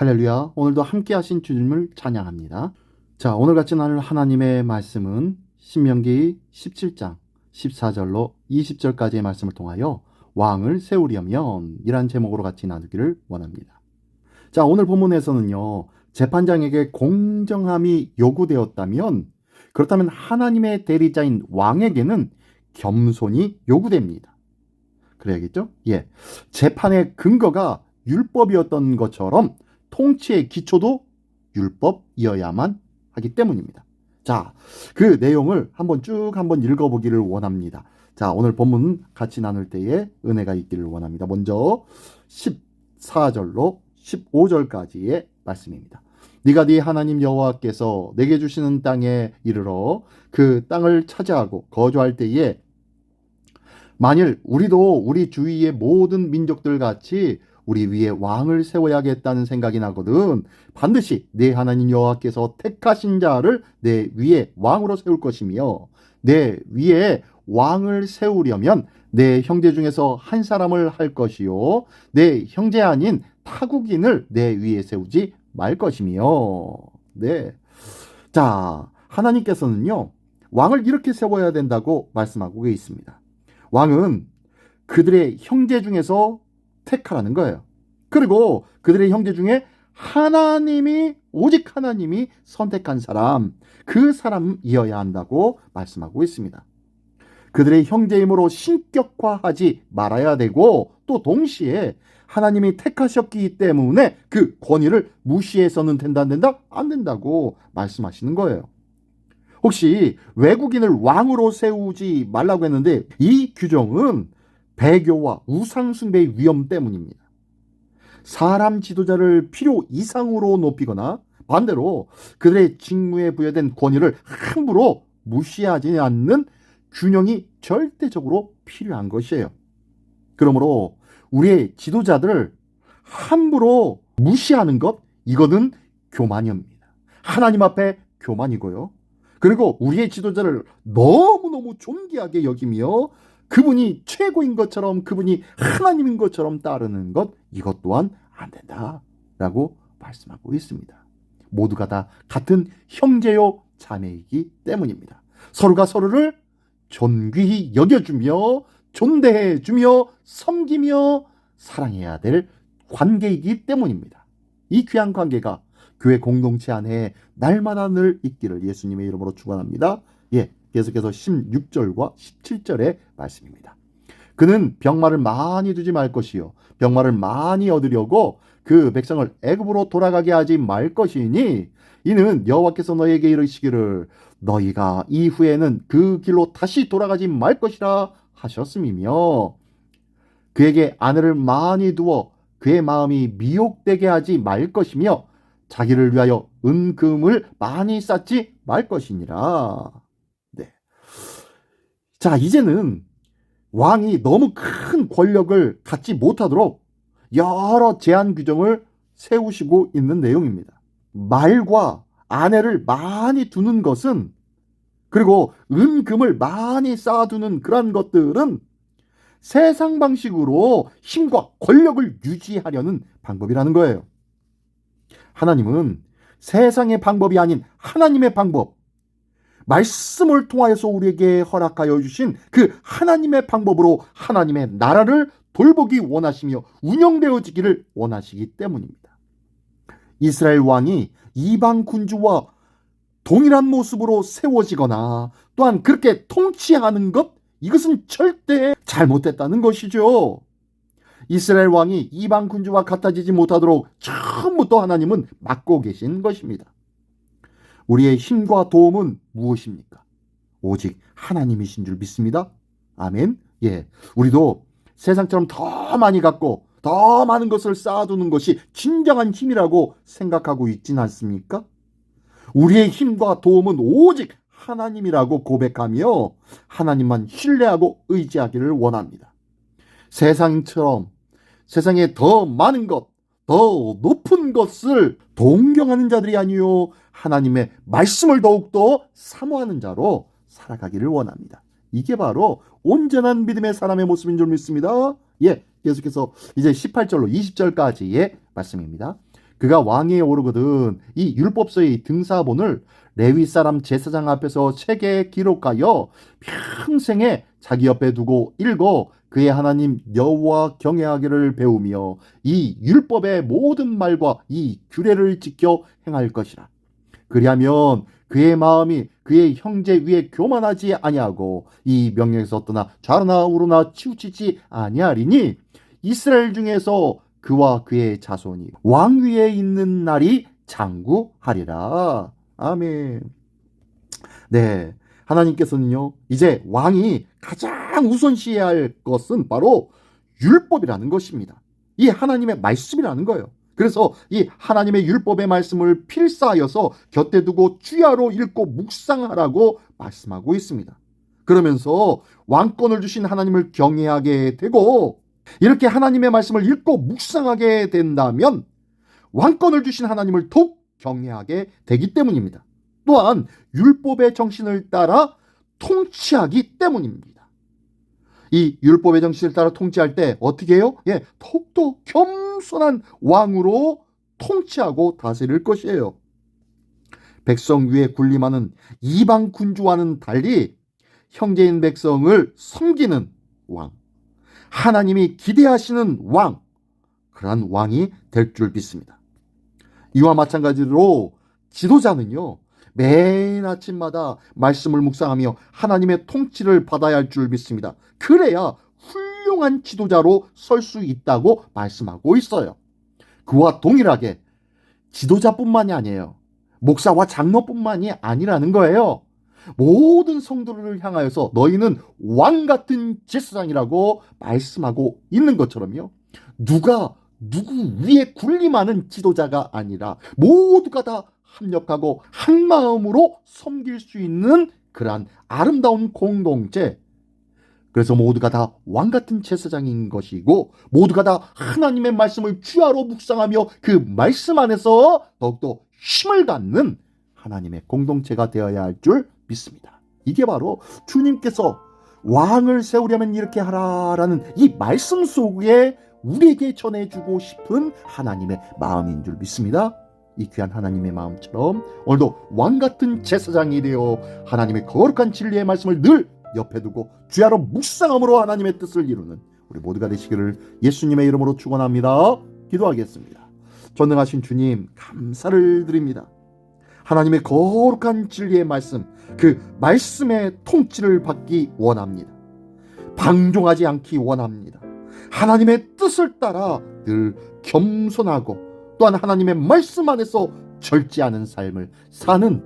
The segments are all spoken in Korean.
할렐루야. 오늘도 함께 하신 주님을 찬양합니다. 자, 오늘 같이 나눌 하나님의 말씀은 신명기 17장 14절로 20절까지의 말씀을 통하여 왕을 세우려면 이란 제목으로 같이 나누기를 원합니다. 자, 오늘 본문에서는요, 재판장에게 공정함이 요구되었다면 그렇다면 하나님의 대리자인 왕에게는 겸손이 요구됩니다. 그래야겠죠? 예. 재판의 근거가 율법이었던 것처럼 통치의 기초도 율법이어야만 하기 때문입니다. 자, 그 내용을 한번 읽어보기를 원합니다. 자, 오늘 본문 같이 나눌 때에 은혜가 있기를 원합니다. 먼저 14절로 15절까지의 말씀입니다. 네가 네 하나님 여호와께서 내게 주시는 땅에 이르러 그 땅을 차지하고 거주할 때에 만일 우리도 우리 주위의 모든 민족들 같이 우리 위에 왕을 세워야겠다는 생각이 나거든 반드시 내 하나님 여호와께서 택하신 자를 내 위에 왕으로 세울 것이며 내 위에 왕을 세우려면 내 형제 중에서 한 사람을 할 것이요 내 형제 아닌 타국인을 내 위에 세우지 말 것이며. 네. 자, 하나님께서는요 왕을 이렇게 세워야 된다고 말씀하고 있습니다. 왕은 그들의 형제 중에서 택하라는 거예요. 그리고 그들의 형제 중에 오직 하나님이 선택한 사람, 그 사람이어야 한다고 말씀하고 있습니다. 그들의 형제이므로 신격화하지 말아야 되고 또 동시에 하나님이 택하셨기 때문에 그 권위를 무시해서는 안 된다고 말씀하시는 거예요. 혹시 외국인을 왕으로 세우지 말라고 했는데 이 규정은 배교와 우상숭배의 위험 때문입니다. 사람 지도자를 필요 이상으로 높이거나 반대로 그들의 직무에 부여된 권위를 함부로 무시하지 않는 균형이 절대적으로 필요한 것이에요. 그러므로 우리의 지도자들을 함부로 무시하는 것, 이거는 교만입니다. 하나님 앞에 교만이고요. 그리고 우리의 지도자를 너무너무 존귀하게 여기며 그분이 최고인 것처럼 그분이 하나님인 것처럼 따르는 것, 이것 또한 안 된다라고 말씀하고 있습니다. 모두가 다 같은 형제요 자매이기 때문입니다. 서로가 서로를 존귀히 여겨주며 존대해주며 섬기며 사랑해야 될 관계이기 때문입니다. 이 귀한 관계가 교회 공동체 안에 날마다 늘 있기를 예수님의 이름으로 축원합니다. 예, 계속해서 16절과 17절의 말씀입니다. 그는 병마를 많이 두지 말 것이요 병마를 많이 얻으려고 그 백성을 애굽으로 돌아가게 하지 말 것이니 이는 여호와께서 너에게 이르시기를 너희가 이후에는 그 길로 다시 돌아가지 말 것이라 하셨음이며 그에게 아내를 많이 두어 그의 마음이 미혹되게 하지 말 것이며 자기를 위하여 은금을 많이 쌓지 말 것이니라. 네. 자, 이제는 왕이 너무 큰 권력을 갖지 못하도록 여러 제한 규정을 세우시고 있는 내용입니다. 말과 아내를 많이 두는 것은 그리고 은금을 많이 쌓아두는 그런 것들은 세상 방식으로 힘과 권력을 유지하려는 방법이라는 거예요. 하나님은 세상의 방법이 아닌 하나님의 방법, 말씀을 통하여서 우리에게 허락하여 주신 그 하나님의 방법으로 하나님의 나라를 돌보기 원하시며 운영되어지기를 원하시기 때문입니다. 이스라엘 왕이 이방 군주와 동일한 모습으로 세워지거나 또한 그렇게 통치하는 것, 이것은 절대 잘못됐다는 것이죠. 이스라엘 왕이 이방 군주와 같아지지 못하도록 처음부터 하나님은 막고 계신 것입니다. 우리의 힘과 도움은 무엇입니까? 오직 하나님이신 줄 믿습니다. 아멘. 예, 우리도 세상처럼 더 많이 갖고 더 많은 것을 쌓아두는 것이 진정한 힘이라고 생각하고 있진 않습니까? 우리의 힘과 도움은 오직 하나님이라고 고백하며 하나님만 신뢰하고 의지하기를 원합니다. 세상에 더 많은 것, 더 높은 것을 동경하는 자들이 아니요 하나님의 말씀을 더욱더 사모하는 자로 살아가기를 원합니다. 이게 바로 온전한 믿음의 사람의 모습인 줄 믿습니다. 예, 계속해서 이제 18절로 20절까지의 말씀입니다. 그가 왕위에 오르거든 이 율법서의 등사본을 레위 사람 제사장 앞에서 책에 기록하여 평생에 자기 옆에 두고 읽어 그의 하나님 여호와 경외하기를 배우며 이 율법의 모든 말과 이 규례를 지켜 행할 것이라. 그리하면 그의 마음이 그의 형제 위에 교만하지 아니하고 이 명령에서 떠나 좌로나 우로나 치우치지 아니하리니 이스라엘 중에서 그와 그의 자손이 왕위에 있는 날이 장구하리라. 아멘. 네, 하나님께서는요 이제 왕이 가장 우선시해야 할 것은 바로 율법이라는 것입니다. 이 하나님의 말씀이라는 거예요. 그래서 이 하나님의 율법의 말씀을 필사하여서 곁에 두고 주야로 읽고 묵상하라고 말씀하고 있습니다. 그러면서 왕권을 주신 하나님을 경외하게 되고 이렇게 하나님의 말씀을 읽고 묵상하게 된다면 왕권을 주신 하나님을 더욱 경외하게 되기 때문입니다. 또한 율법의 정신을 따라 통치하기 때문입니다. 이 율법의 정신을 따라 통치할 때 어떻게 해요? 더욱더 겸손한 왕으로 통치하고 다스릴 것이에요. 백성 위에 군림하는 이방 군주와는 달리 형제인 백성을 섬기는 왕, 하나님이 기대하시는 왕, 그러한 왕이 될 줄 믿습니다. 이와 마찬가지로 지도자는요 매일 아침마다 말씀을 묵상하며 하나님의 통치를 받아야 할 줄 믿습니다. 그래야 훌륭한 지도자로 설 수 있다고 말씀하고 있어요. 그와 동일하게 지도자뿐만이 아니에요. 목사와 장로뿐만이 아니라는 거예요. 모든 성도를 향하여서 너희는 왕같은 제사장이라고 말씀하고 있는 것처럼요. 누가 누구 위에 군림하는 지도자가 아니라 모두가 다 합력하고 한 마음으로 섬길 수 있는 그러한 아름다운 공동체. 그래서 모두가 다 왕같은 제사장인 것이고 모두가 다 하나님의 말씀을 주야로 묵상하며 그 말씀 안에서 더욱더 힘을 갖는 하나님의 공동체가 되어야 할 줄 믿습니다. 이게 바로 주님께서 왕을 세우려면 이렇게 하라라는 이 말씀 속에 우리에게 전해주고 싶은 하나님의 마음인 줄 믿습니다. 이 귀한 하나님의 마음처럼 오늘도 왕같은 제사장이 되어 하나님의 거룩한 진리의 말씀을 늘 옆에 두고 주야로 묵상함으로 하나님의 뜻을 이루는 우리 모두가 되시기를 예수님의 이름으로 축원합니다. 기도하겠습니다. 전능하신 주님 감사를 드립니다. 하나님의 거룩한 진리의 말씀, 그 말씀의 통치를 받기 원합니다. 방종하지 않기 원합니다. 하나님의 뜻을 따라 늘 겸손하고 또한 하나님의 말씀 안에서 절제하는 삶을 사는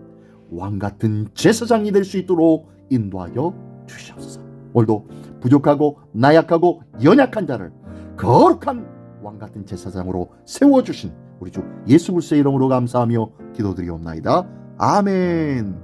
왕같은 제사장이 될 수 있도록 인도하여 주시옵소서. 오늘도 부족하고 나약하고 연약한 자를 거룩한 왕같은 제사장으로 세워주신 우리 주 예수 그리스도의 이름으로 감사하며 기도드리옵나이다. 아멘.